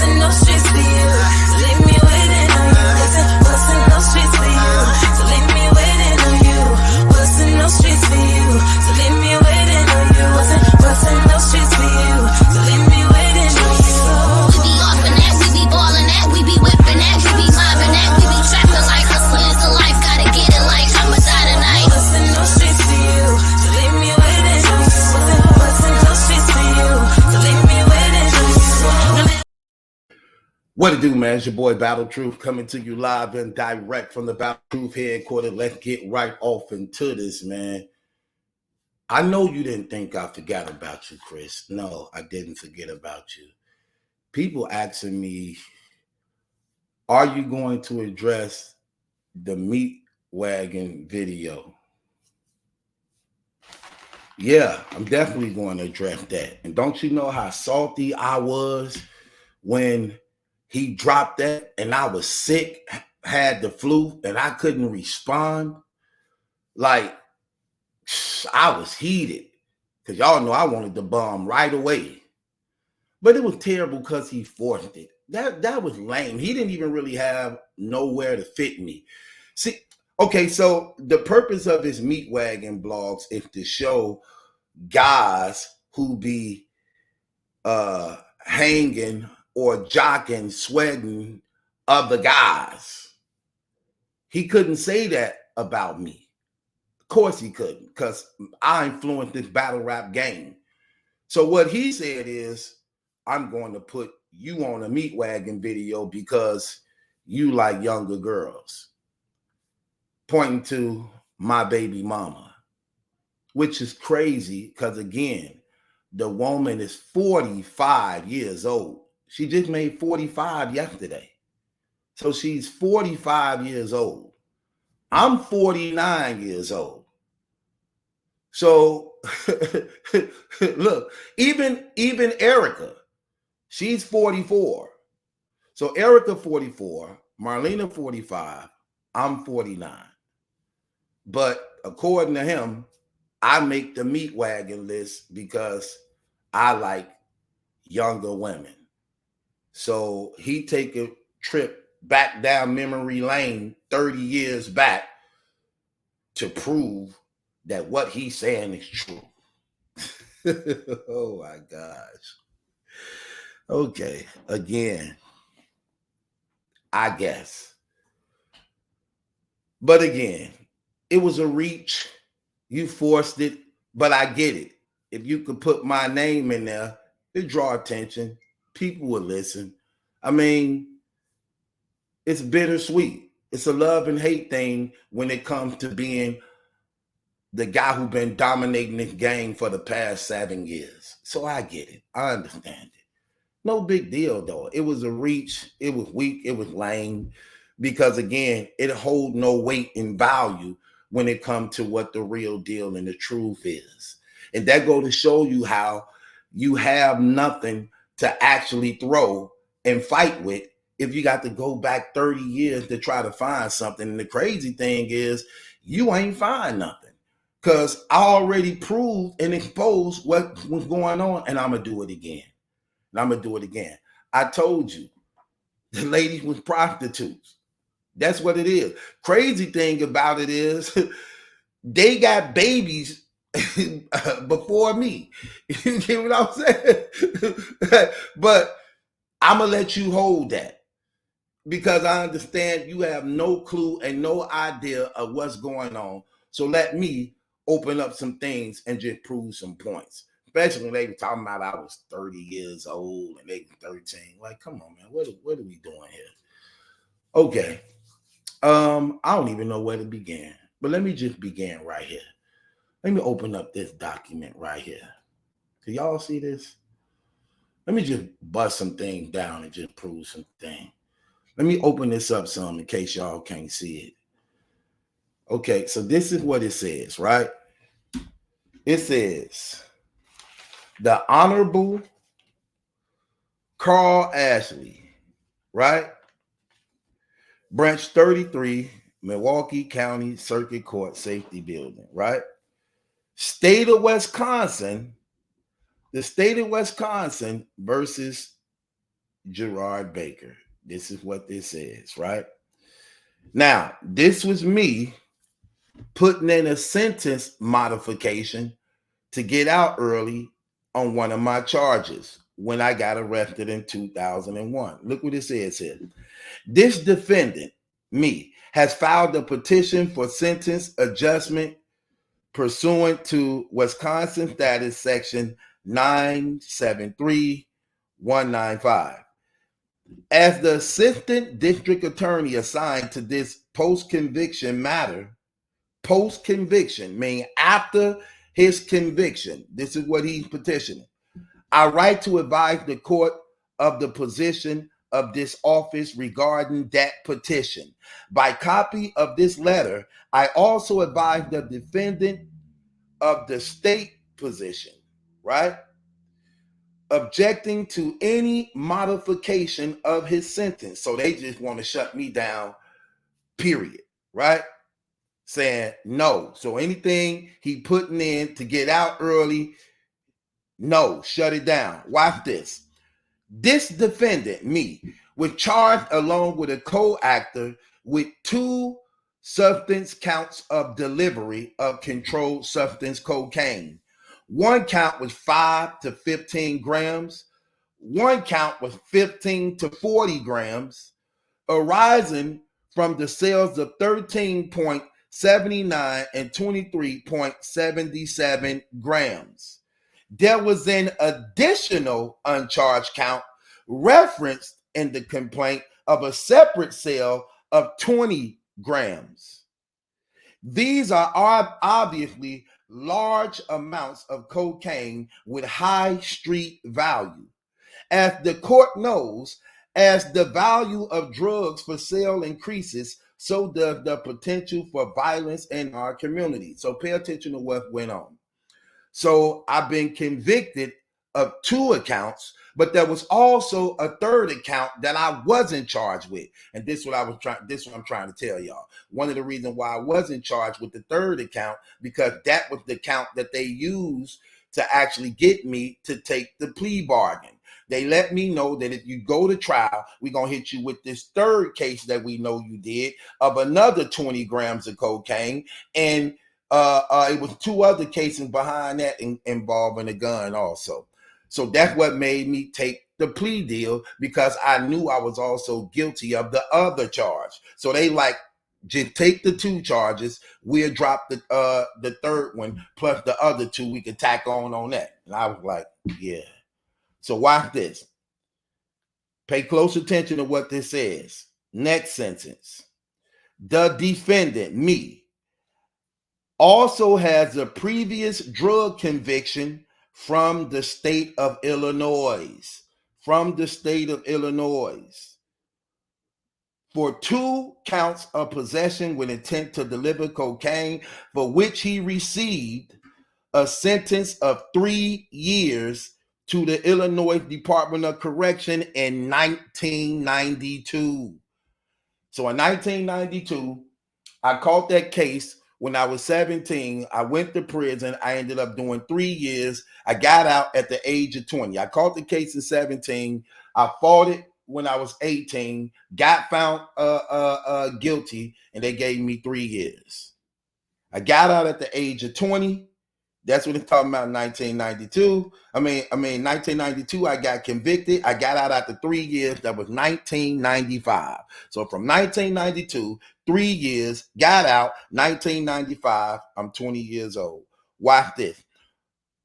in those streets for you? So leave me waiting on you. What's in those streets for you? So leave me waiting on you. What's in those streets for you? So leave me waiting on you. What's in those streets for you? So leave me waiting on you. We be offing that, we be balling that, we be whipping that, we be mobbing that, we be trapping like hustling is a life, gotta get it like I'ma die tonight. What's in those streets for you? So leave me waiting on you. What's in those streets for you? So leave me waiting on you. What it do, man? It's your boy Battle Truth coming to you live and direct from the Battle Truth headquarters. Let's get right off into this, man. I know you didn't think I forgot about you, Chris. No, I didn't forget about you. People asking me, are you going to address the meat wagon video? Yeah, I'm definitely going to address that. And don't you know how salty I was when he dropped that and I was sick, had the flu, and I couldn't respond? Like, I was heated because y'all know I wanted the bomb right away. But it was terrible because he forced it. That was lame. He didn't even really have nowhere to fit me. See, okay, so the purpose of his meat wagon blogs is to show guys who be hanging or jocking, sweating other guys. He couldn't say that about me. Of course he couldn't, because I influenced this battle rap game. So what he said is, I'm going to put you on a meat wagon video because you like younger girls. Pointing to my baby mama, which is crazy because, again, the woman is 45 years old. She just made 45 yesterday. So she's 45 years old. I'm 49 years old. So look, even Erica, she's 44. So Erica 44, Marlena 45, I'm 49. But according to him, I make the meat wagon list because I like younger women. So he take a trip back down memory lane 30 years back to prove that what he's saying is true. Oh my gosh. Okay, again, I guess. But again, it was a reach. You forced it, but I get it. If you could put my name in there, it draw attention. People would listen. I mean, it's bittersweet. It's a love and hate thing when it comes to being the guy who's been dominating this game for the past 7 years. So I get it. I understand it. No big deal, though. It was a reach. It was weak. It was lame. Because, again, it hold no weight and value when it comes to what the real deal and the truth is. And that go to show you how you have nothing to actually throw and fight with if you got to go back 30 years to try to find something. And the crazy thing is you ain't find nothing. Because I already proved and exposed what was going on, and I'm going to do it again. And I'm going to do it again. I told you, the ladies was prostitutes. That's what it is. Crazy thing about it is they got babies before me. You get what I'm saying? But I'm going to let you hold that because I understand you have no clue and no idea of what's going on. So let me open up some things and just prove some points. Especially when they were talking about I was 30 years old and they were 13. Like, come on, man. What are we doing here? Okay. I don't even know where to begin. But let me just begin right here. Let me open up this document right here. Can y'all see this? Let me just bust some things down and just prove some things. Let me open this up some in case y'all can't see it. Okay, so this is what it says, right? It says, the Honorable Carl Ashley, right? Branch 33, Milwaukee County Circuit Court Safety Building, right? State of Wisconsin, the state of Wisconsin versus Gerard Baker. This is what this says, right? Now, this was me putting in a sentence modification to get out early on one of my charges when I got arrested in 2001. Look what it says here. This defendant, me, has filed a petition for sentence adjustment pursuant to Wisconsin Statute Section 973195. As the assistant district attorney assigned to this post-conviction matter, post-conviction, meaning after his conviction, this is what he's petitioning. I write to advise the court of the position of this office regarding that petition. By copy of this letter, I also advise the defendant of the state position, right? Objecting to any modification of his sentence. So they just want to shut me down, period, right? Saying no. So anything he putting in to get out early, no, shut it down. Watch this. This defendant, me, was charged along with a co-actor with 2 substance counts of delivery of controlled substance cocaine. One count was 5 to 15 grams. One count was 15 to 40 grams, arising from the sales of 13.79 and 23.77 grams. There was an additional uncharged count referenced in the complaint of a separate sale of 20 grams. These are obviously large amounts of cocaine with high street value. As the court knows, as the value of drugs for sale increases, so does the potential for violence in our community. So pay attention to what went on. So I've been convicted of 2 accounts, but there was also a 3rd account that I wasn't charged with. And this is what I'm trying to tell y'all. One of the reasons why I wasn't charged with the 3rd account, because that was the count that they used to actually get me to take the plea bargain. They let me know that if you go to trial, we're going to hit you with this 3rd case that we know you did of another 20 grams of cocaine. And it was 2 other cases behind that involving a gun also. So that's what made me take the plea deal, because I knew I was also guilty of the other charge. So they like, just take the 2 charges. We'll drop the 3rd one plus the other 2 we can tack on that. And I was like, yeah. So watch this. Pay close attention to what this says. Next sentence. The defendant, me, also has a previous drug conviction from the state of Illinois. From the state of Illinois. For 2 counts of possession with intent to deliver cocaine, for which he received a sentence of 3 years to the Illinois Department of Correction in 1992. So in 1992, I caught that case when I was 17. I went to prison. I ended up doing 3 years. I got out at the age of 20. I caught the case in 17. I fought it when I was 18, got found guilty, and they gave me 3 years. I got out at the age of 20. That's what it's talking about in 1992. I mean, 1992, I got convicted. I got out after 3 years. That was 1995. So from 1992, 3 years, got out, 1995, I'm 20 years old. Watch this.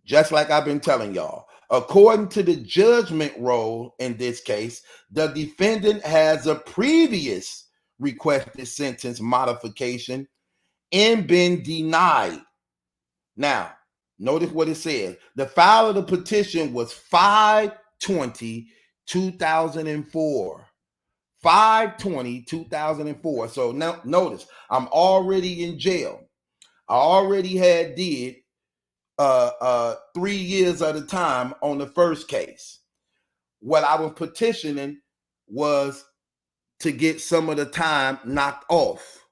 Just like I've been telling y'all, according to the judgment roll in this case, the defendant has a previous requested sentence modification and been denied. Now, notice what it says. The file of the petition was 5/20/2004. 5/20/2004. So now notice, I'm already in jail. I already did 3 years at a time on the first case. What I was petitioning was to get some of the time knocked off,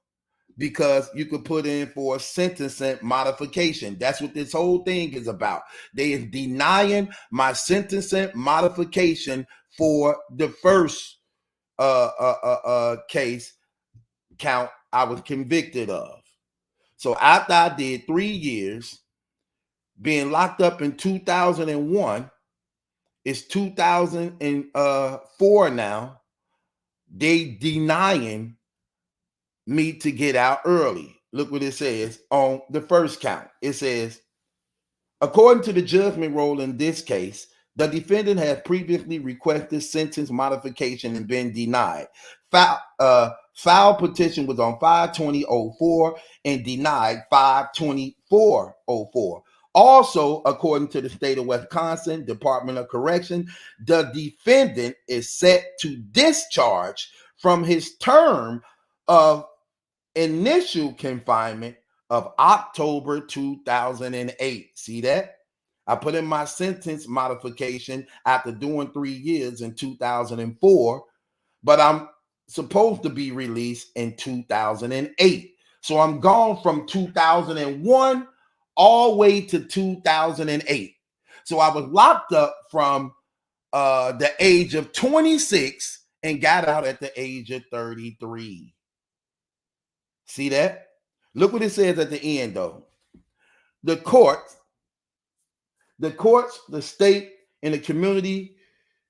because you could put in for a sentencing modification. That's what this whole thing is about. They is denying my sentencing modification for the first case count I was convicted of. So after I did 3 years, being locked up in 2001, it's 2004 now, they denying me to get out early. Look what it says on the first count. It says, according to the judgment roll in this case, the defendant had previously requested sentence modification and been denied. File petition was on 5/20/04 and denied 5/24/04. Also, according to the state of Wisconsin Department of Correction, the defendant is set to discharge from his term of initial confinement of October 2008. See that? I put in my sentence modification after doing 3 years in 2004, but I'm supposed to be released in 2008. So I'm gone from 2001 all the way to 2008. So I was locked up from the age of 26 and got out at the age of 33. See that? Look what it says at the end, though. The courts, the state, and the community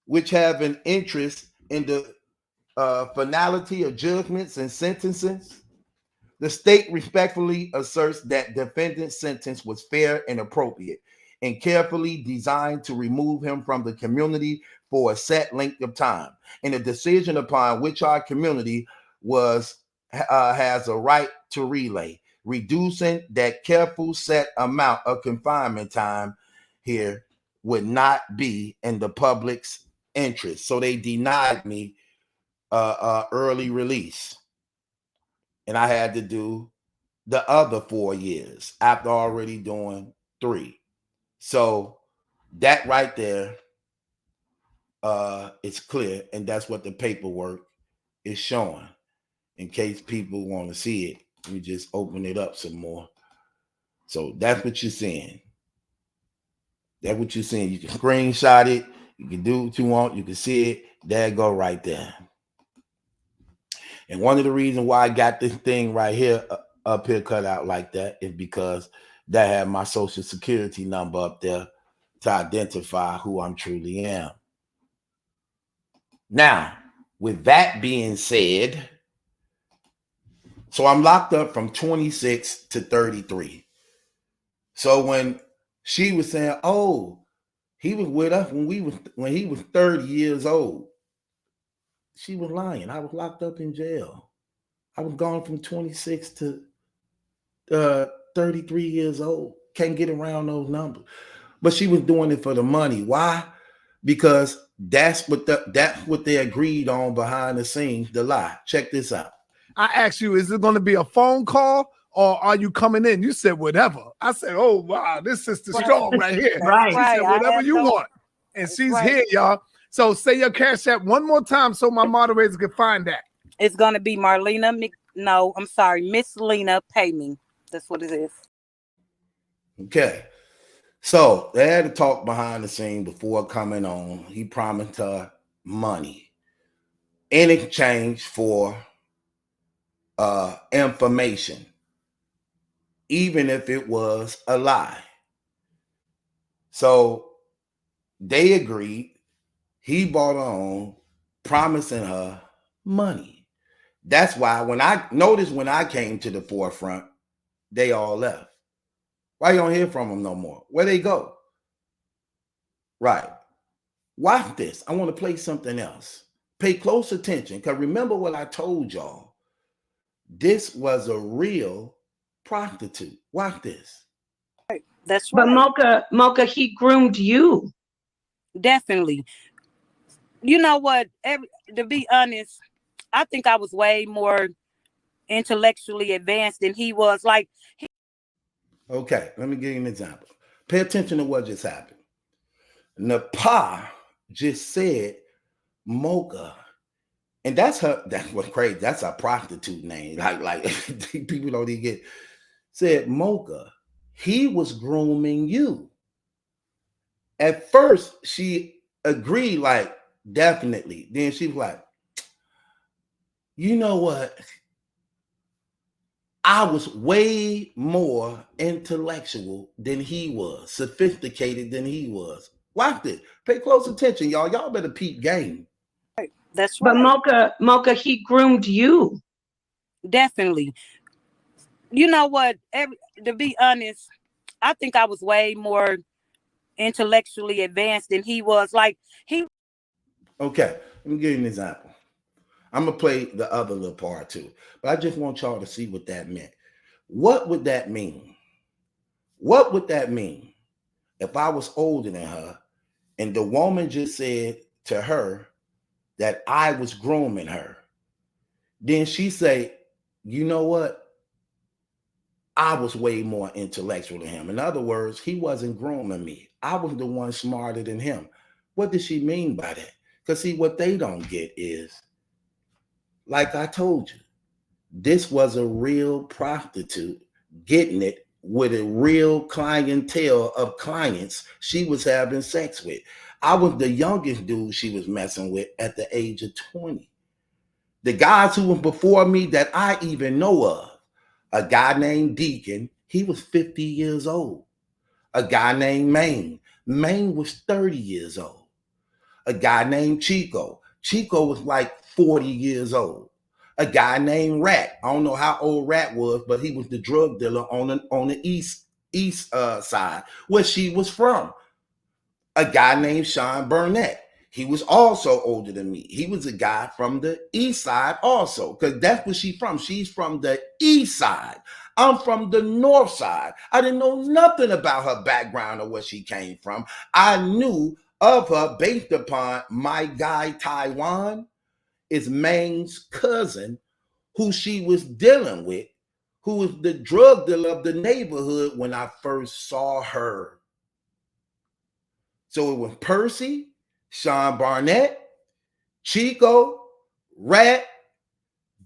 which have an interest in the finality of judgments and sentences. The state respectfully asserts that defendant's sentence was fair and appropriate and carefully designed to remove him from the community for a set length of time, and a decision upon which our community has a right to relay, reducing that careful set amount of confinement time here would not be in the public's interest. So they denied me early release, and I had to do the other 4 years after already doing 3. So that right there is clear, and that's what the paperwork is showing. In case people want to see it, let me just open it up some more. So that's what you're seeing. That's what you're seeing. You can screenshot it. You can do what you want. You can see it. There it go right there. And one of the reasons why I got this thing right here up here cut out like that is because that had my social security number up there to identify who I truly am. Now, with that being said, so I'm locked up from 26 to 33. So when she was saying, "Oh, he was with us when he was 30 years old," she was lying. I was locked up in jail. I was gone from 26 to 33 years old. Can't get around those numbers. But she was doing it for the money. Why? Because that's what they agreed on behind the scenes, the lie. Check this out. I asked you, is it going to be a phone call or are you coming in? You said whatever. I said, oh, wow, this sister strong right here. Right. She said whatever you want. And she's here, y'all. So say your Cash App one more time so my moderators can find that. It's going to be Miss Lena Pay Me. That's what it is. Okay. So they had to talk behind the scene before coming on. He promised her money in exchange for information, even if it was a lie. So they agreed. He bought her on, promising her money. That's why when I came to the forefront, they all left. Why you don't hear from them no more? Where they go? Right. Watch this. I want to play something else. Pay close attention, because remember what I told y'all. This was a real prostitute. Watch this. That's right. But Mocha, he groomed you. Definitely. You know what? To be honest, I think I was way more intellectually advanced than he was. Okay, let me give you an example. Pay attention to what just happened. Napa just said Mocha. And that's what's crazy. That's a prostitute name. Like people don't even get. Said Mocha, he was grooming you. At first, she agreed, like, Definitely. Then she was like, you know what? I was way more intellectual than he was, sophisticated than he was. Watch this. Pay close attention, y'all. Y'all better peep game. That's But right. Mocha, he groomed you. Definitely. You know what? To be honest, I think I was way more intellectually advanced than he was. Like he. Okay, let me give you an example. I'm gonna play the other little part too, but I just want y'all to see what that meant. What would that mean? What would that mean if I was older than her and the woman just said to her that I was grooming her? Then she say, you know what? I was way more intellectual than him. In other words, he wasn't grooming me. I was the one smarter than him. What does she mean by that? Because see, what they don't get is, like I told you, this was a real prostitute getting it with a real clientele of clients she was having sex with. I was the youngest dude she was messing with at the age of 20. The guys who were before me that I even know of, a guy named Deacon, he was 50 years old. A guy named Maine was 30 years old. A guy named Chico was like 40 years old. A guy named Rat, I don't know how old Rat was, but he was the drug dealer on the east side where she was from. A guy named Sean Burnett, he was also older than me. He was a guy from the east side also, because that's where she's from. She's from the east side. I'm from the north side. I didn't know nothing about her background or where she came from. I knew of her based upon my guy Taiwan is Maine's cousin, who she was dealing with, who was the drug dealer of the neighborhood when I first saw her. So it was Percy, Sean Barnett, Chico, Rat,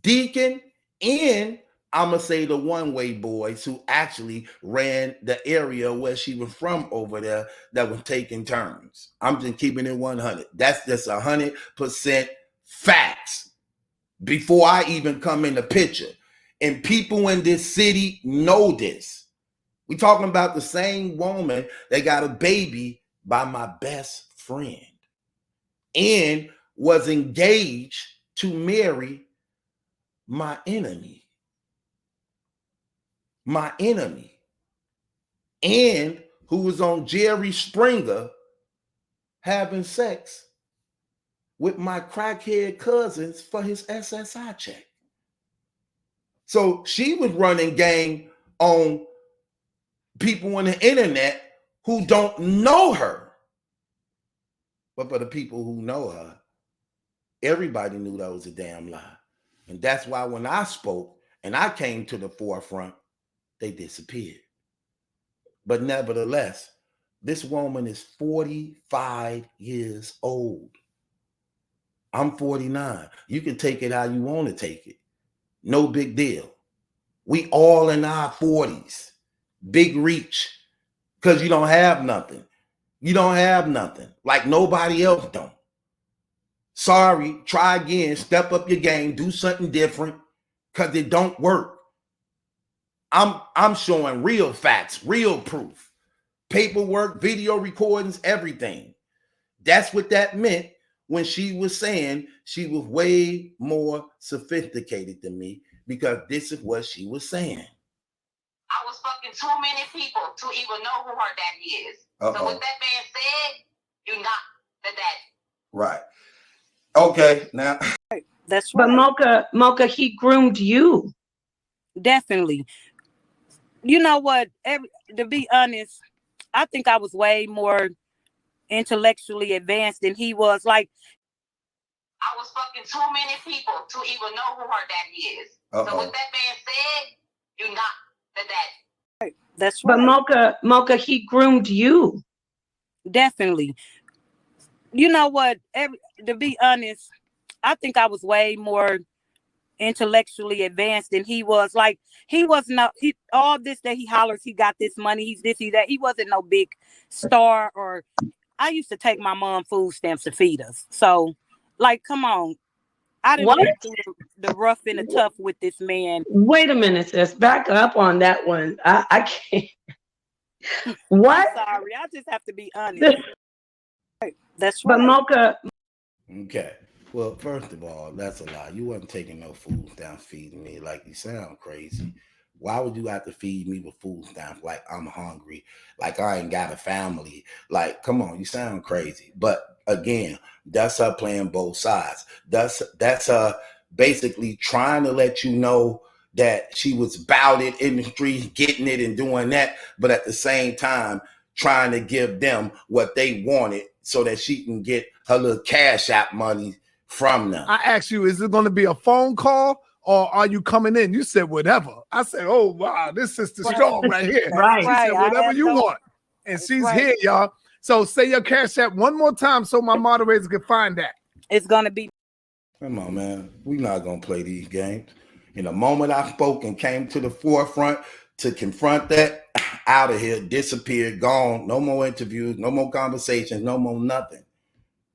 Deacon, and I'm going to say the one-way boys who actually ran the area where she was from over there that was taking turns. I'm just keeping it 100. That's just 100% facts before I even come in the picture. And people in this city know this. We talking about the same woman that got a baby by my best friend and was engaged to marry my enemy, and who was on Jerry Springer having sex with my crackhead cousins for his SSI check. So she was running game on people on the internet who don't know her. But for the people who know her, everybody knew that was a damn lie. And that's why when I spoke and I came to the forefront, they disappeared. But nevertheless, this woman is 45 years old. I'm 49. You can take it how you want to take it. No big deal. We all in our 40s. Big reach. Because you don't have nothing. You don't have nothing. Like nobody else don't. Sorry, try again, step up your game, do something different, because it don't work. I'm showing real facts, real proof. Paperwork, video recordings, everything. That's what that meant when she was saying she was way more sophisticated than me, because this is what she was saying. I was fucking too many people to even know who her daddy is. Uh-oh. So with that being said, you're not the daddy. Right. Okay, now. That's right. But Mocha, he groomed you. Definitely. You know what? To be honest, I think I was way more intellectually advanced than he was. Like I was fucking too many people to even know who her daddy is. Uh-oh. So with that being said, you're not the daddy. that's right. But Mocha, he groomed you. Definitely. You know what? To be honest, I think I was way more intellectually advanced than he was. Like he wasn't all this that he hollers he got this money, he's this, he that. He wasn't no big star, or I used to take my mom food stamps to feed us. So, like, come on. I didn't What? went through the rough and the tough with this man. Wait a minute, sis. Back up on that one. I can't. I'm What? sorry. I just have to be honest. That's But right. Mocha, Okay. Well, first of all, that's a lie. You wasn't taking no food stamps feeding me. Like, you sound crazy. Why would you have to feed me with food stamps like I'm hungry? Like I ain't got a family. Like, come on, you sound crazy. But again, that's her playing both sides. That's her basically trying to let you know that she was about it in the street, getting it and doing that, but at the same time trying to give them what they wanted so that she can get her little cash app money from them. I asked you, is it going to be a phone call or are you coming in? You said whatever. I said, oh, wow, this sister strong right here. Right. She Right. said I whatever have you no- want. And That's she's right. here, y'all. So say your cash app one more time so my moderators can find that. It's gonna be Come on, man. We're not going to play these games. In the moment I spoke and came to the forefront to confront that, out of here, disappeared, gone. No more interviews, no more conversations, no more nothing.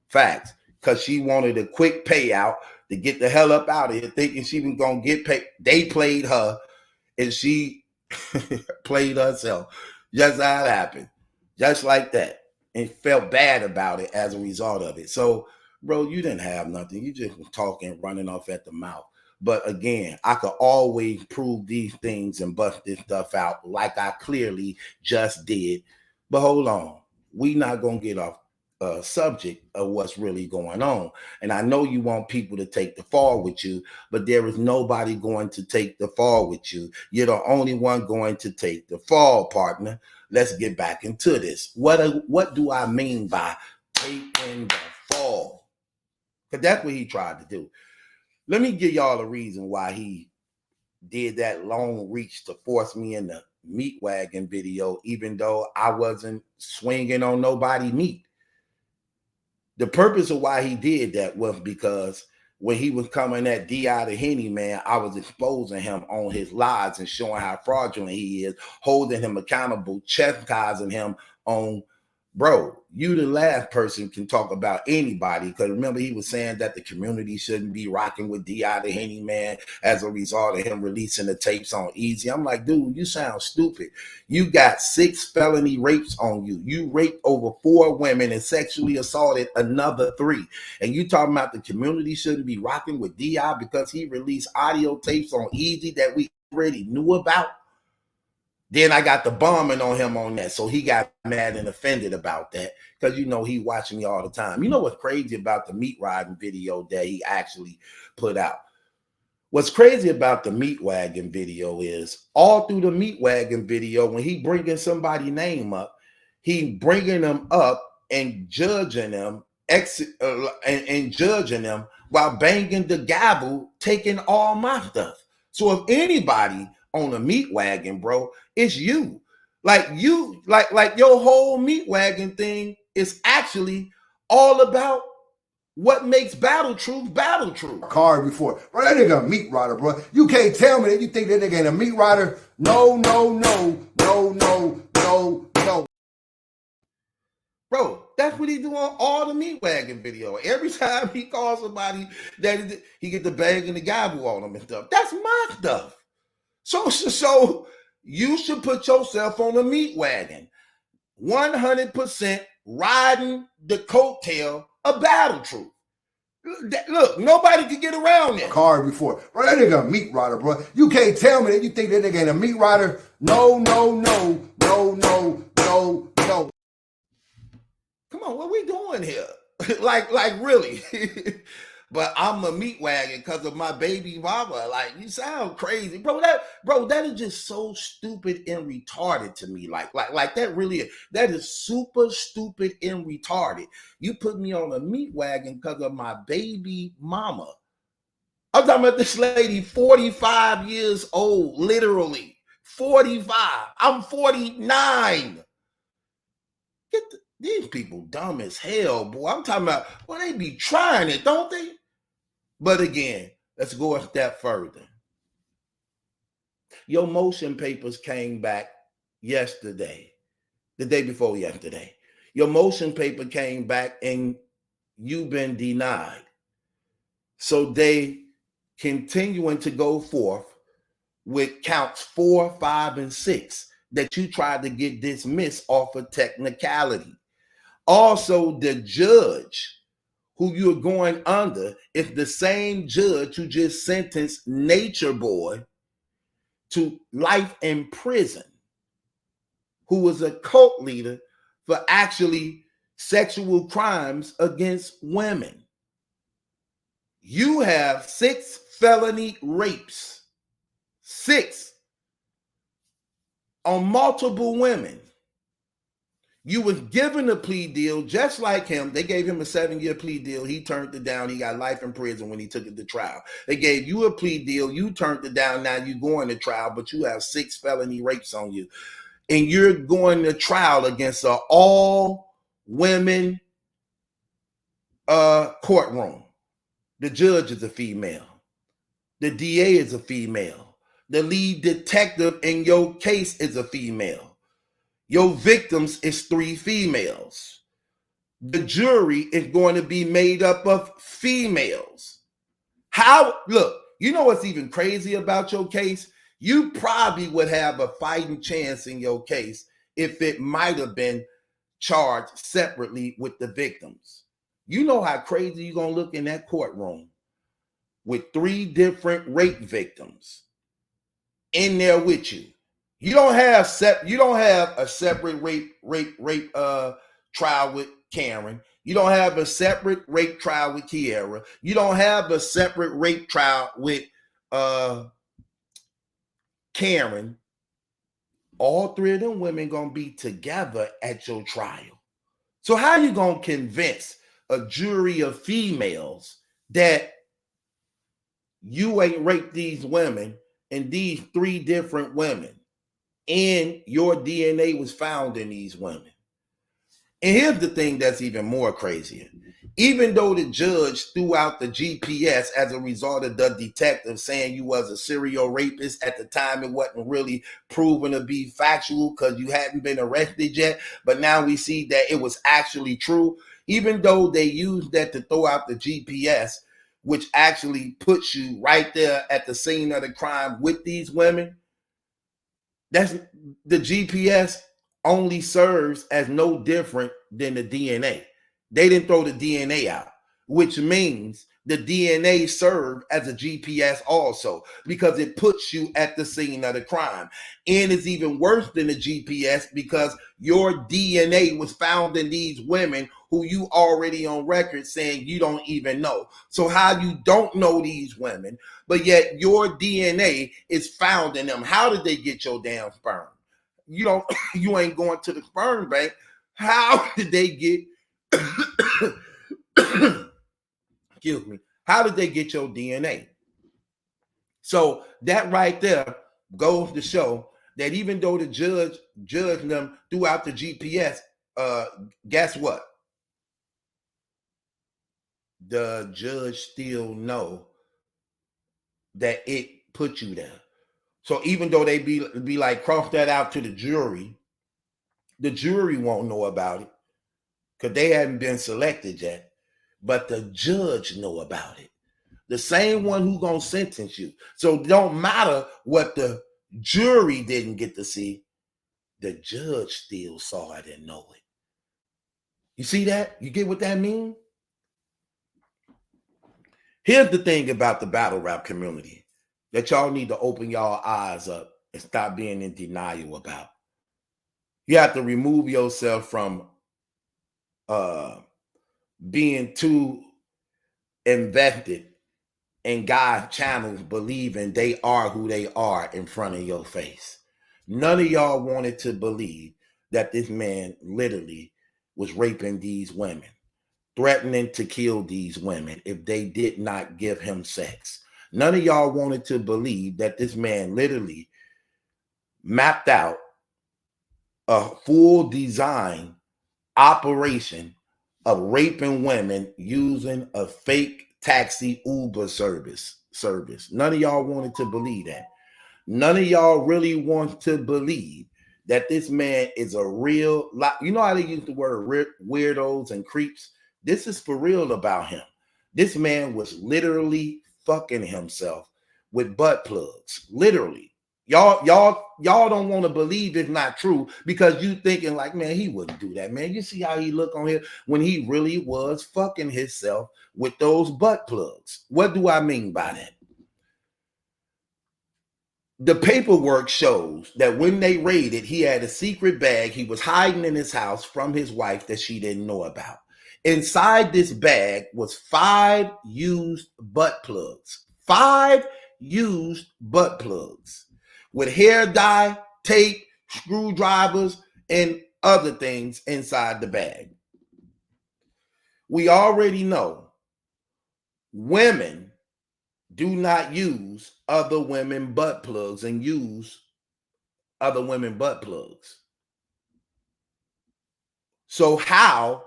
Facts. Because she wanted a quick payout to get the hell up out of here, thinking she was going to get paid. They played her, and she played herself. Just how it happened. Just like that. And felt bad about it as a result of it. So, bro, you didn't have nothing. You just was talking, running off at the mouth. But again, I could always prove these things and bust this stuff out like I clearly just did. But hold on. We not going to get off subject of what's really going on. And I know you want people to take the fall with you, but there is nobody going to take the fall with you. You're the only one going to take the fall, partner. Let's get back into this. What do I mean by taking the fall? Because that's what he tried to do. Let me give y'all a reason why he did that long reach to force me in the meat wagon video, even though I wasn't swinging on nobody meat. The purpose of why he did that was because when he was coming at D.I. the Henny man, I was exposing him on his lies and showing how fraudulent he is, holding him accountable, chastising him on, bro, you the last person can talk about anybody. Because remember, he was saying that the community shouldn't be rocking with D.I. the Henny man as a result of him releasing the tapes on Easy. I'm like, dude, you sound stupid. You got 6 felony rapes on you. You raped over 4 women and sexually assaulted another 3. And you talking about the community shouldn't be rocking with D.I. because he released audio tapes on Easy that we already knew about? Then I got the bombing on him on that. So he got mad and offended about that because, you know, he watching me all the time. You know what's crazy about the meat riding video that he actually put out? What's crazy about the meat wagon video is all through the meat wagon video, when he bringing somebody's name up, he bringing them up and judging them and judging them while banging the gavel, taking all my stuff. So if anybody on a meat wagon, bro, it's you. Like you, like your whole meat wagon thing is actually all about what makes Battle Truth Battle Truth. Car before. Bro, that nigga a meat rider, bro. You can't tell me that you think that nigga ain't a meat rider. No, no, no, no, no, no, no. Bro, that's what he do on all the meat wagon video. Every time he calls somebody, that he get the bang and the gavel on them and stuff. That's my stuff. So you should put yourself on a meat wagon. 100% riding the coattail of Battle Truth. Look, nobody can get around that. Car before. Bro, that nigga a meat rider, bro. You can't tell me that you think that nigga ain't a meat rider. No, no, no, no, no, no, no. Come on, what we doing here? like really. But I'm a meat wagon because of my baby mama. Like, you sound crazy. Bro, that is just so stupid and retarded to me. Like that really is. That is super stupid and retarded. You put me on a meat wagon because of my baby mama. I'm talking about this lady, 45 years old, literally. 45. I'm 49. These people dumb as hell, boy. I'm talking about, well, they be trying it, don't they? But again, let's go a step further. Your motion papers came back yesterday, the day before yesterday. Your motion paper came back and you've been denied. So they continuing to go forth with counts 4, 5, and 6 that you tried to get dismissed off of technicality. Also, the judge who you're going under is the same judge who just sentenced Nature Boy to life in prison, who was a cult leader for actually sexual crimes against women. You have 6 felony rapes, 6 on multiple women. You was given a plea deal just like him. They gave him a 7-year plea deal. He turned it down. He got life in prison when he took it to trial. They gave you a plea deal. You turned it down. Now you're going to trial, but you have 6 felony rapes on you. And you're going to trial against an all-women courtroom. The judge is a female. The DA is a female. The lead detective in your case is a female. Your victims is 3 females. The jury is going to be made up of females. Look, you know what's even crazy about your case? You probably would have a fighting chance in your case if it might have been charged separately with the victims. You know how crazy you're going to look in that courtroom with 3 different rape victims in there with you. You don't have a separate rape trial with Karen. You don't have a separate rape trial with Kiera. You don't have a separate rape trial with Karen. All 3 of them women gonna be together at your trial. So how you gonna convince a jury of females that you ain't raped these women and these 3 different women, and your DNA was found in these women? And here's the thing that's even more crazier. Even though the judge threw out the GPS as a result of the detective saying you was a serial rapist, at the time it wasn't really proven to be factual because you hadn't been arrested yet, but now we see that it was actually true. Even though they used that to throw out the GPS, which actually puts you right there at the scene of the crime with these women, that's the GPS only serves as no different than the DNA. They didn't throw the DNA out, which means the DNA served as a GPS also, because it puts you at the scene of the crime. And it's even worse than the GPS because your DNA was found in these women who you already on record saying you don't even know. So how you don't know these women, but yet your DNA is found in them? How did they get your damn sperm? You ain't going to the sperm bank. How did they get excuse me, how did they get your DNA? So that right there goes to show that even though the judge them throughout the GPS, guess what? The judge still know that it put you there. So even though they be like, cross that out to the jury won't know about it because they haven't been selected yet. But the judge know about it. The same one who gonna sentence you. So it don't matter what the jury didn't get to see. The judge still saw it and know it. You see that? You get what that means? Here's the thing about the battle rap community that y'all need to open y'all eyes up and stop being in denial about. You have to remove yourself from being too invested in God's channels, believing they are who they are in front of your face. None of y'all wanted to believe that this man literally was raping these women, threatening to kill these women if they did not give him sex. None of y'all wanted to believe that this man literally mapped out a full design operation of raping women using a fake taxi Uber service. None of y'all wanted to believe that. None of y'all really want to believe that this man is a real lot. You know how they use the word weirdos and creeps? This is for real about him. This man was literally fucking himself with butt plugs. Literally. Y'all don't want to believe it's not true because you thinking like, man, he wouldn't do that, man. You see how he look on here when he really was fucking himself with those butt plugs. What do I mean by that? The paperwork shows that when they raided, he had a secret bag he was hiding in his house from his wife that she didn't know about. Inside this bag was 5 used butt plugs. 5 used butt plugs with hair dye, tape, screwdrivers, and other things inside the bag. We already know women do not use other women butt plugs and use other women butt plugs. So how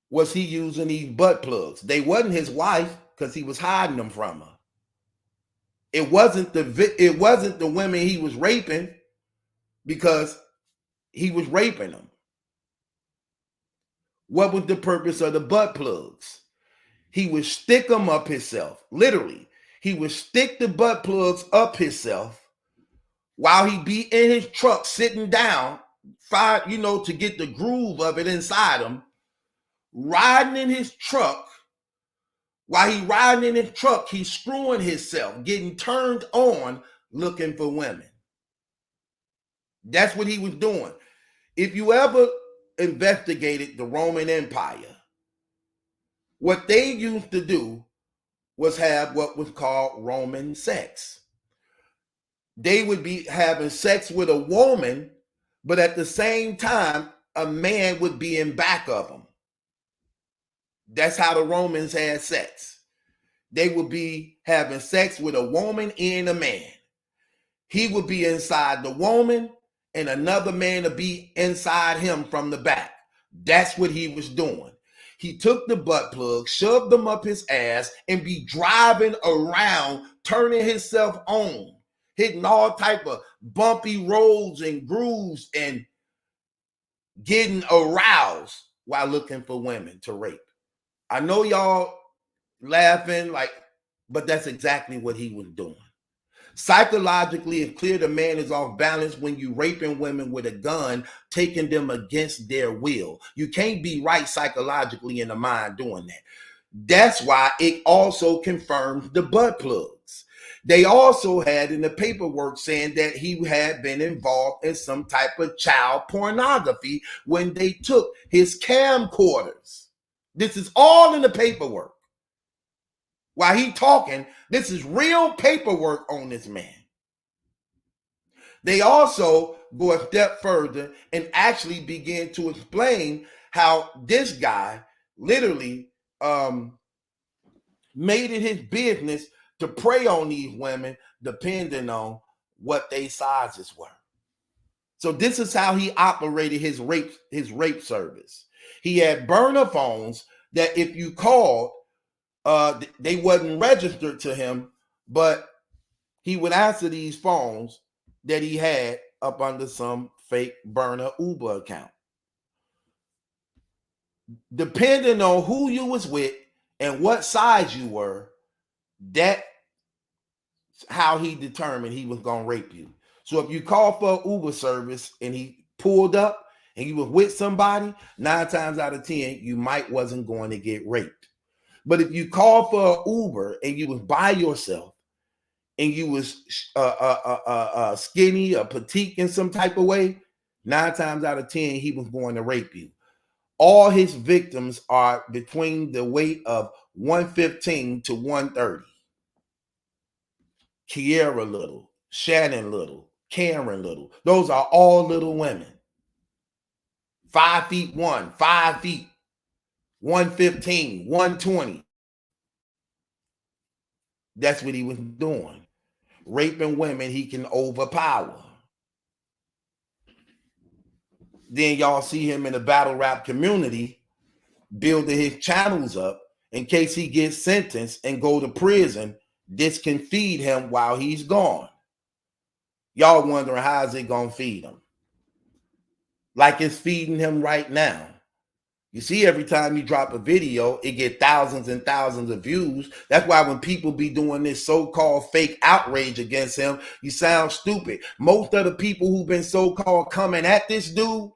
was he using these butt plugs? They wasn't his wife because he was hiding them from her. It wasn't the women he was raping because he was raping them. What was the purpose of the butt plugs? He would stick them up himself. Literally, he would stick the butt plugs up himself while he be in his truck sitting down, to get the groove of it inside him, riding in his truck. While he riding in his truck, he's screwing himself, getting turned on, looking for women. That's what he was doing. If you ever investigated the Roman Empire, what they used to do was have what was called Roman sex. They would be having sex with a woman, but at the same time, a man would be in back of them. That's how the Romans had sex. They would be having sex with a woman and a man. He would be inside the woman and another man would be inside him from the back. That's what he was doing. He took the butt plug, shoved them up his ass, and be driving around, turning himself on, hitting all type of bumpy roads and grooves and getting aroused while looking for women to rape. I know y'all laughing, but that's exactly what he was doing. Psychologically, it's clear the man is off balance when you raping women with a gun, taking them against their will. You can't be right psychologically in the mind doing that. That's why it also confirms the butt plugs. They also had in the paperwork saying that he had been involved in some type of child pornography when they took his camcorders. This is all in the paperwork. While he talking, this is real paperwork on this man. They also go a step further and actually begin to explain how this guy literally made it his business to prey on these women depending on what their sizes were. So this is how he operated his rape service. He had burner phones that if you called, they wasn't registered to him, but he would answer these phones that he had up under some fake burner Uber account. Depending on who you was with and what size you were, that's how he determined he was going to rape you. So if you call for an Uber service and he pulled up and you was with somebody, 9 times out of 10, you wasn't going to get raped. But if you call for an Uber and you was by yourself and you was skinny or petite in some type of way, 9 times out of 10, he was going to rape you. All his victims are between the weight of 115 to 130. Kiera Little, Shannon Little, Karen Little. Those are all little women. 5'1", 5 feet. 115, 120. That's what he was doing. Raping women he can overpower. Then y'all see him in the battle rap community building his channels up in case he gets sentenced and go to prison. This can feed him while he's gone. Y'all wondering how is it gonna feed him? Like it's feeding him right now. You see, every time you drop a video, it get thousands and thousands of views. That's why when people be doing this so-called fake outrage against him, you sound stupid. Most of the people who've been so-called coming at this dude,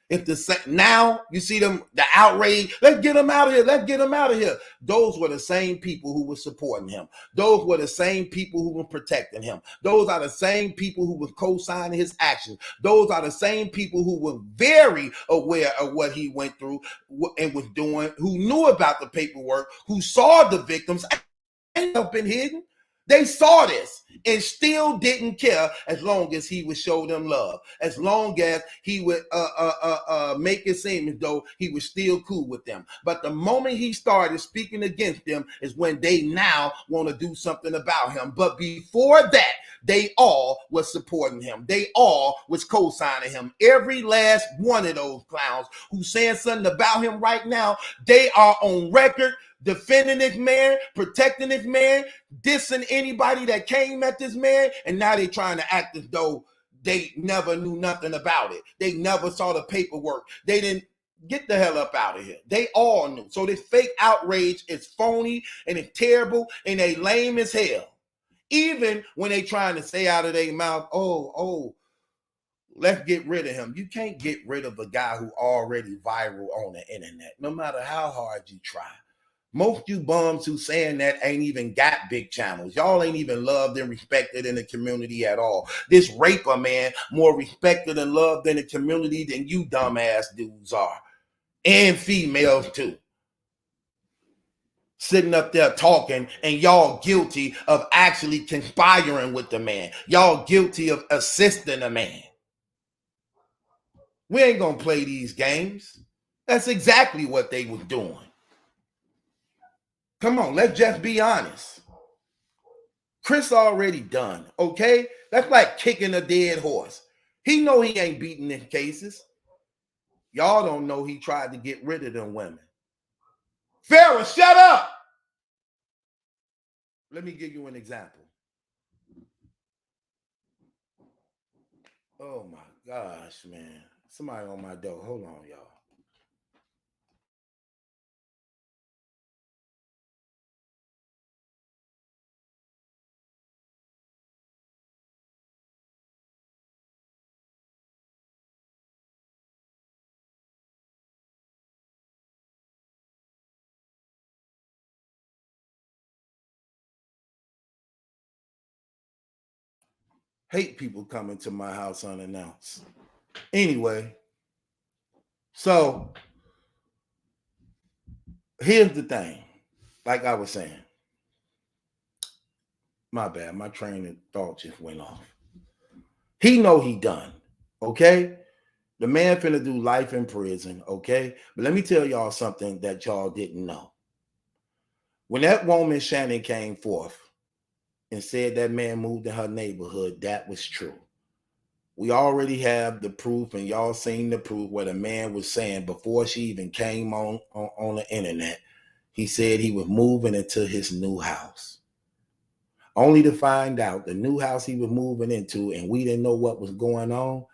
if the now you see them, the outrage, let's get him out of here, let's get him out of here. Those were the same people who were supporting him. Those were the same people who were protecting him. Those are the same people who were co-signing his actions. Those are the same people who were very aware of what he went through and was doing, who knew about the paperwork, who saw the victims. Ain't been hidden. They saw this and still didn't care as long as he would show them love, as long as he would make it seem as though he was still cool with them. But the moment he started speaking against them is when they now want to do something about him. But before that, they all was supporting him. They all was co-signing him. Every last one of those clowns who's saying something about him right now, they are on record defending this man, protecting this man, dissing anybody that came at this man, and now they trying to act as though they never knew nothing about it. They never saw the paperwork. They didn't. Get the hell up out of here. They all knew. So this fake outrage is phony and it's terrible and they lame as hell. Even when they trying to say out of their mouth, oh, let's get rid of him. You can't get rid of a guy who already viral on the internet, no matter how hard you try. Most you bums who saying that ain't even got big channels. Y'all ain't even loved and respected in the community at all. This raper, man, more respected and loved in the community than you dumbass dudes are. And females too. Sitting up there talking and y'all guilty of actually conspiring with the man. Y'all guilty of assisting the man. We ain't gonna play these games. That's exactly what they was doing. Come on, let's just be honest. Chris already done, okay? That's like kicking a dead horse. He know he ain't beating in cases. Y'all don't know he tried to get rid of them women. Farrah, shut up! Let me give you an example. Oh my gosh, man. Somebody on my door. Hold on, y'all. Hate people coming to my house unannounced. Anyway, so here's the thing. Like I was saying, my bad, my train of thought just went off. He know he done, okay? The man finna do life in prison, okay? But let me tell y'all something that y'all didn't know. When that woman, Shannon, came forth and said that man moved in her neighborhood, that was true. We already have the proof, and y'all seen the proof where the man was saying before she even came on the internet, he said he was moving into his new house. Only to find out the new house he was moving into, and we didn't know what was going on,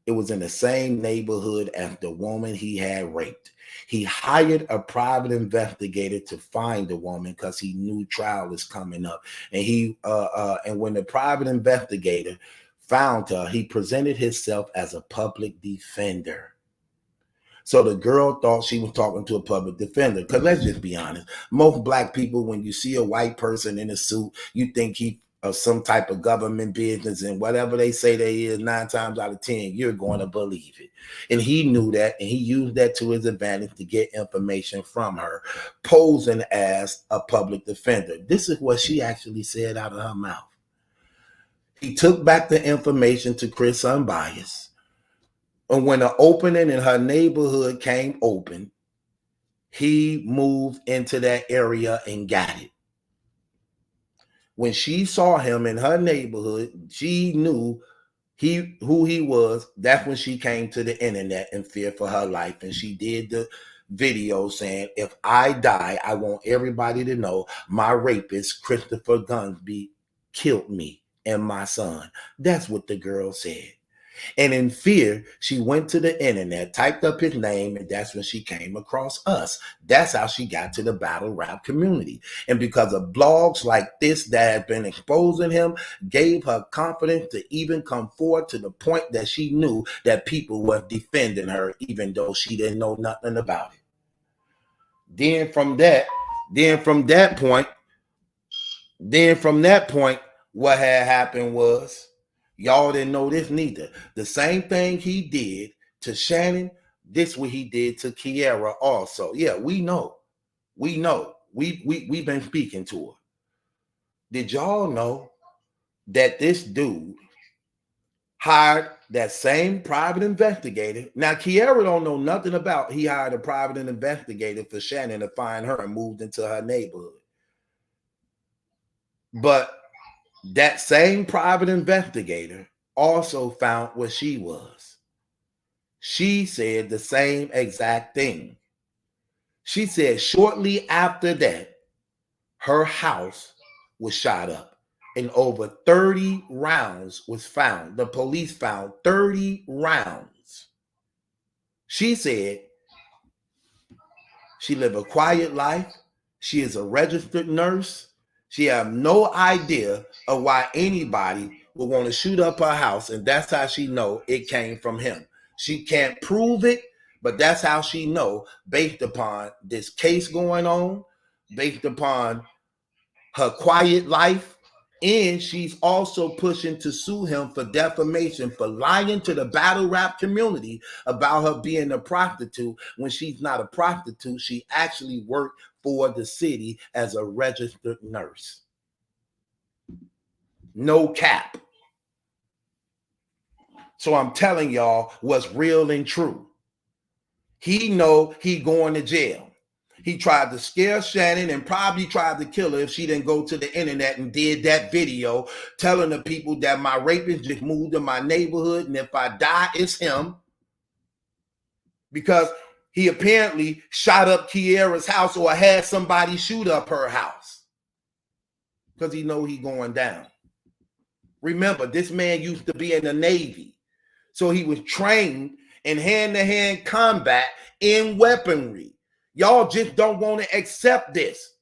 it was in the same neighborhood as the woman he had raped. He hired a private investigator to find the woman because he knew trial is coming up. And and when the private investigator found her, he presented himself as a public defender. So the girl thought she was talking to a public defender. Because let's just be honest, most black people, when you see a white person in a suit, you think he of some type of government business, and whatever they say they is, 9 times out of 10, you're going to believe it. And he knew that, and he used that to his advantage to get information from her, posing as a public defender. This is what she actually said out of her mouth. He took back the information to Chris Unbiased, and when the opening in her neighborhood came open, he moved into that area and got it. When she saw him in her neighborhood, she knew who he was. That's when she came to the internet in fear for her life. And she did the video saying, if I die, I want everybody to know my rapist, Christopher Gunsby, killed me. and my son. That's what the girl said. And in fear, she went to the internet, typed up his name, and that's when she came across us. That's how she got to the battle rap community. And because of blogs like this that have been exposing him, gave her confidence to even come forward to the point that she knew that people were defending her, even though she didn't know nothing about it. Then from that point, what had happened was, y'all didn't know this neither. The same thing he did to Shannon, this what he did to Kiara also. Yeah, we know. We've been speaking to her. Did y'all know that this dude hired that same private investigator? Now, Kiara don't know nothing about. He hired a private investigator for Shannon to find her and moved into her neighborhood. But that same private investigator also found what she was. She said the same exact thing. She said shortly after that, her house was shot up and over 30 rounds was found. The police found 30 rounds. She said she lived a quiet life. She is a registered nurse. She had no idea of why anybody would want to shoot up her house, and that's how she know it came from him. She can't prove it, but that's how she know, based upon this case going on, based upon her quiet life, and she's also pushing to sue him for defamation for lying to the battle rap community about her being a prostitute when she's not a prostitute. She actually worked for the city as a registered nurse. No cap. So I'm telling y'all what's real and true. He know he going to jail. He tried to scare Shannon and probably tried to kill her if she didn't go to the internet and did that video telling the people that my rapist just moved to my neighborhood and if I die, it's him. Because he apparently shot up Kiara's house or had somebody shoot up her house. Because he know he going down. Remember, this man used to be in the Navy. So he was trained in hand-to-hand combat in weaponry. Y'all just don't want to accept this.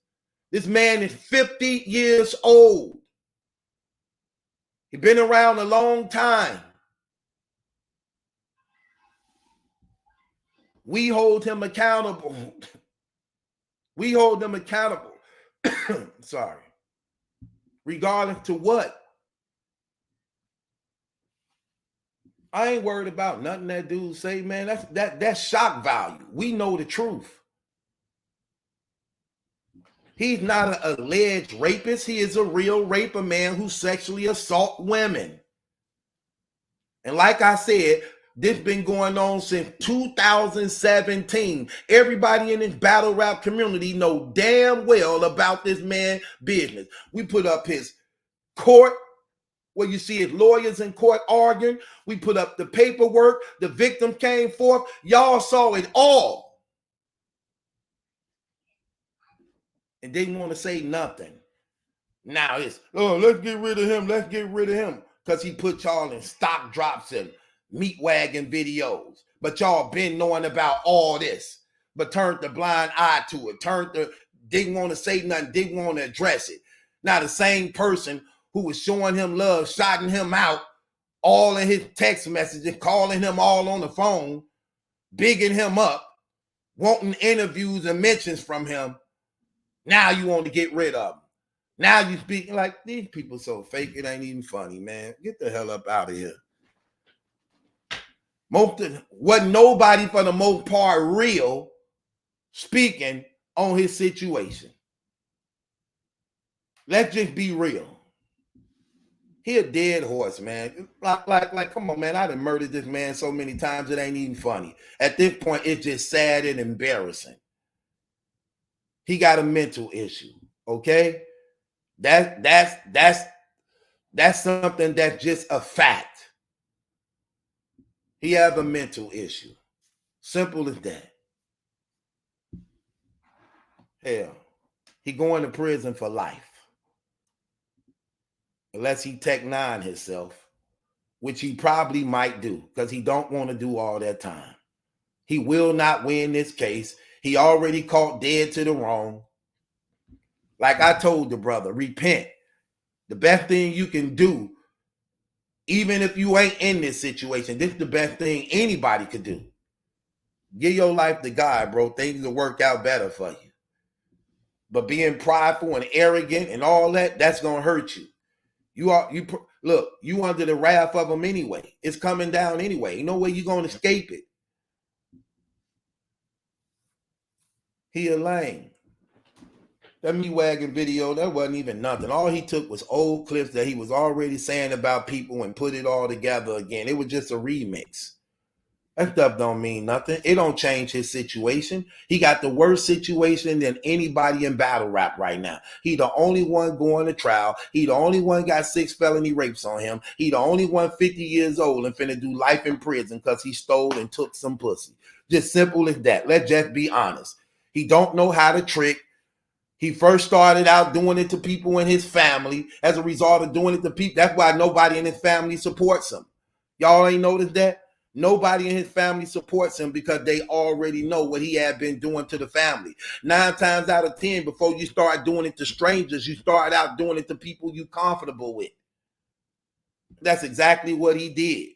This man is 50 years old. He's been around a long time. We hold him accountable. We hold him accountable. Sorry. Regardless to what? I ain't worried about nothing that dude say, man. That's shock value. We know the truth. He's not an alleged rapist. He is a real raper, man who sexually assault women. And like I said, this been going on since 2017. Everybody in this battle rap community know damn well about this man business. We put up his court, where you see his lawyers in court arguing. We put up the paperwork. The victim came forth. Y'all saw it all. And didn't want to say nothing. Now it's, oh, let's get rid of him. Let's get rid of him. Because he put y'all in stock drops and meat wagon videos. But y'all been knowing about all this. But turned the blind eye to it. Didn't want to say nothing. Didn't want to address it. Now the same person who was showing him love, shouting him out, all in his text messages, calling him all on the phone, bigging him up, wanting interviews and mentions from him. Now you want to get rid of him. Now you speaking like these people so fake, it ain't even funny, man. Get the hell up out of here. Wasn't nobody for the most part real speaking on his situation. Let's just be real. He a dead horse, man. Like, come on, man. I done murdered this man so many times it ain't even funny. At this point, it's just sad and embarrassing. He got a mental issue, okay? That's something that's just a fact. He have a mental issue. Simple as that. Hell, he going to prison for life. unless he Tech 9 himself, which he probably might do because he don't want to do all that time. He will not win this case. He already caught dead to the wrong. Like I told the brother, repent. The best thing you can do, even if you ain't in this situation, this is the best thing anybody could do. Give your life to God, bro. Things will work out better for you. But being prideful and arrogant and all that, that's going to hurt you. Look, you under the wrath of them anyway. It's coming down anyway. Ain't no way you're going to escape it. He a lame. That me wagon video, that wasn't even nothing. All he took was old clips that he was already saying about people and put it all together again. It was just a remix. That stuff don't mean nothing. It don't change his situation. He got the worst situation than anybody in battle rap right now. He the only one going to trial. He the only one got 6 felony rapes on him. He the only one 50 years old and finna do life in prison because he stole and took some pussy. Just simple as that. Let's just be honest. He don't know how to trick. He first started out doing it to people in his family. As a result of doing it to people, that's why nobody in his family supports him. Y'all ain't noticed that? Nobody in his family supports him because they already know what he had been doing to the family. 9 times out of 10, before you start doing it to strangers, you start out doing it to people you comfortable with. That's exactly what he did.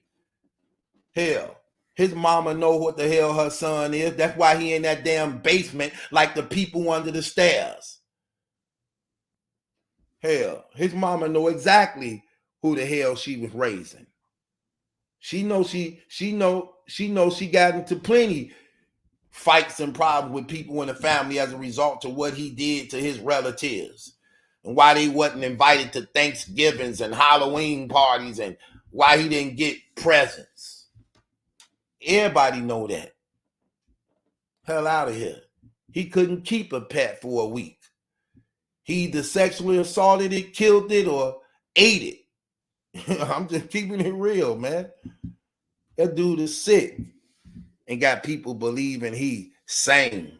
Hell, his mama know what the hell her son is. That's why he in that damn basement like the people under the stairs. Hell, his mama know exactly who the hell she was raising. She know she got into plenty fights and problems with people in the family as a result of what he did to his relatives and why they wasn't invited to Thanksgivings and Halloween parties and why he didn't get presents. Everybody know that. Hell out of here. He couldn't keep a pet for a week. He either sexually assaulted it, killed it, or ate it. I'm just keeping it real, man. That dude is sick and got people believing he's sane.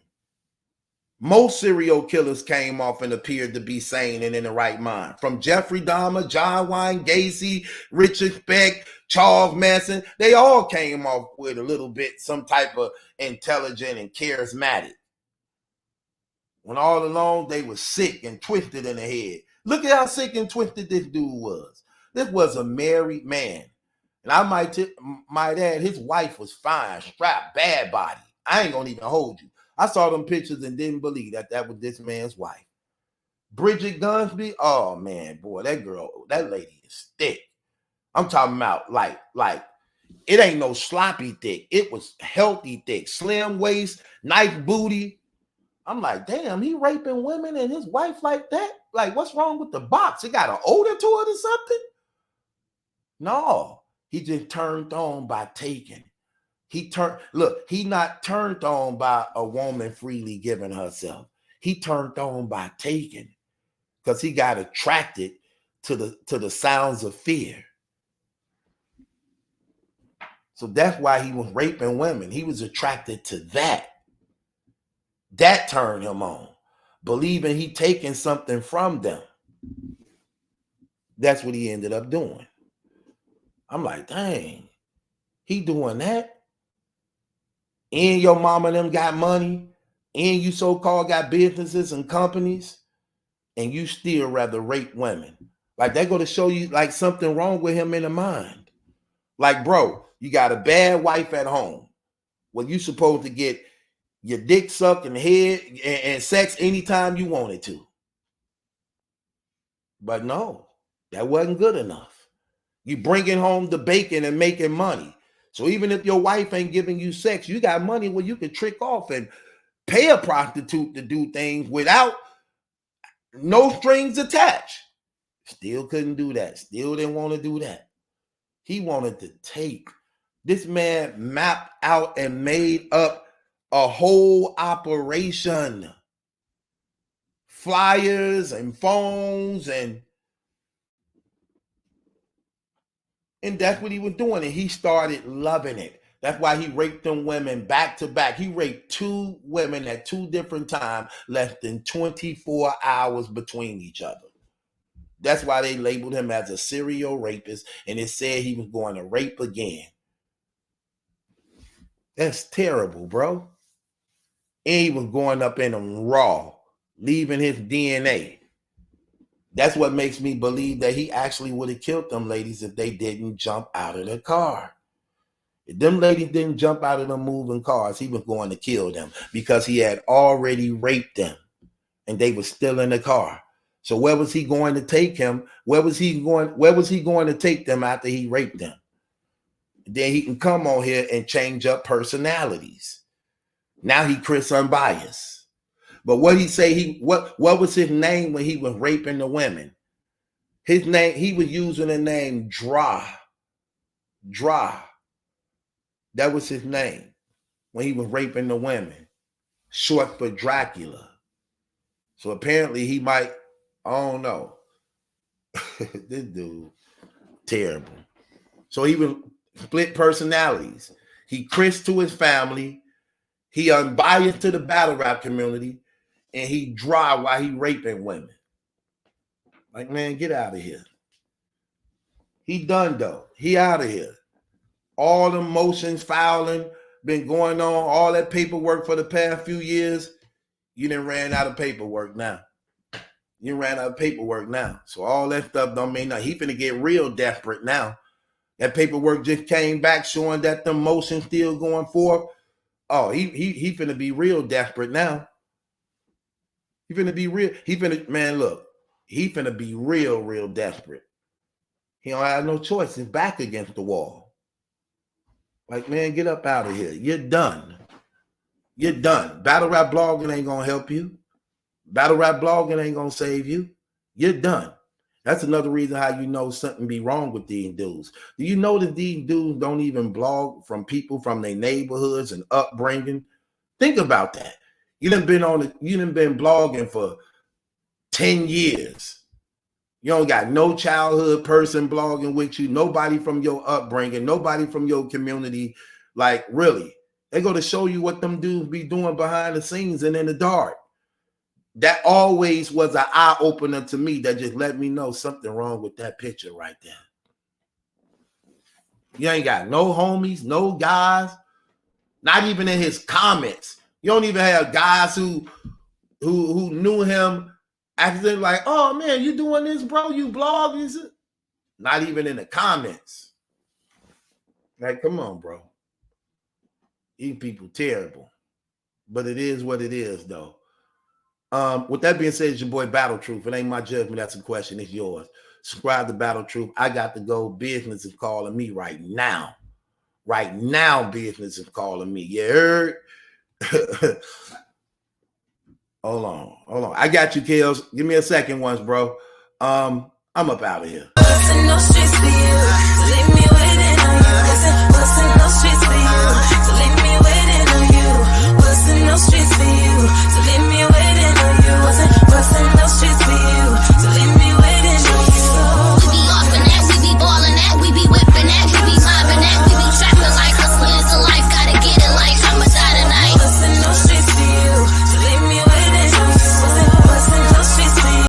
Most serial killers came off and appeared to be sane and in the right mind. From Jeffrey Dahmer, John Wayne Gacy, Richard Speck, Charles Manson, they all came off with a little bit, some type of intelligent and charismatic. When all along they were sick and twisted in the head. Look at how sick and twisted this dude was. This was a married man. And I might add, his wife was fine, strapped, bad body. I ain't gonna even hold you. I saw them pictures and didn't believe that was this man's wife. Bridget Gunsby, oh man, boy, that lady is thick. I'm talking about like it ain't no sloppy thick. It was healthy thick, slim waist, nice booty. I'm like, damn, he raping women and his wife like that? Like, what's wrong with the box? It got an odor to it or something? No, he just turned on by taking. He not turned on by a woman freely giving herself. He turned on by taking because he got attracted to the sounds of fear. So that's why he was raping women. He was attracted to that. That turned him on, believing he taking something from them. That's what he ended up doing. I'm like, dang, he doing that? And your mama and them got money, and you so-called got businesses and companies, and you still rather rape women. Like, they're going to show you like something wrong with him in the mind. Like, bro, you got a bad wife at home. Well, you supposed to get your dick sucked in the head and sex anytime you wanted to. But no, that wasn't good enough. You bringing home the bacon and making money. So even if your wife ain't giving you sex, you got money where you can trick off and pay a prostitute to do things without no strings attached. Still couldn't do that. Still didn't want to do that. He wanted to take. This man mapped out and made up a whole operation. Flyers and phones and that's what he was doing. And he started loving it. That's why he raped them women back to back. He raped 2 women at 2 different times, less than 24 hours between each other. That's why they labeled him as a serial rapist, and it said he was going to rape again. That's terrible, bro. And he was going up in them raw, leaving his DNA. That's what makes me believe that he actually would have killed them ladies if they didn't jump out of the car. If them ladies didn't jump out of the moving cars, he was going to kill them because he had already raped them and they were still in the car. So where was he going to take him? Where was he going to take them after he raped them? Then he can come on here and change up personalities. Now he Chris Unbiased. But what he say what was his name when he was raping the women? His name, he was using the name Dra. That was his name when he was raping the women. Short for Dracula. So apparently he might, I don't know. This dude, terrible. So he was split personalities. He Chris to his family. He unbiased to the battle rap community. And he dry while he raping women. Like, man, get out of here. He done, though. He out of here. All the motions filing been going on, all that paperwork for the past few years. You done ran out of paperwork now. You ran out of paperwork now. So all that stuff don't mean nothing. He finna get real desperate now. That paperwork just came back showing that the motion still going forth. Oh, he finna be real desperate now. He finna be real. He finna, man, look. He finna be real desperate. He don't have no choice. His back against the wall. Like, man, get up out of here. You're done. You're done. Battle rap blogging ain't gonna help you. Battle rap blogging ain't gonna save you. You're done. That's another reason how you know something be wrong with these dudes. Do you know that these dudes don't even blog from people from their neighborhoods and upbringing? Think about that. You done been blogging for 10 years. You don't got no childhood person blogging with you, nobody from your upbringing, nobody from your community. Like, really, they go to show you what them dudes be doing behind the scenes and in the dark. That always was an eye opener to me that just let me know something wrong with that picture right there. You ain't got no homies, no guys, not even in his comments. You don't even have guys who knew him acting like, oh man, you doing this, bro? You blog? Not even in the comments. Like, come on, bro. These people terrible. But it is what it is, though. With that being said, it's your boy Battle Truth. It ain't my judgment. That's a question. It's yours. Subscribe to Battle Truth. I got to go. Business is calling me right now. Right now, business is calling me. You heard? Hold on. I got you, Kills. Give me a second once, bro. I'm up out of here. What's in those streets for you? Leave me waiting on you. What's in those streets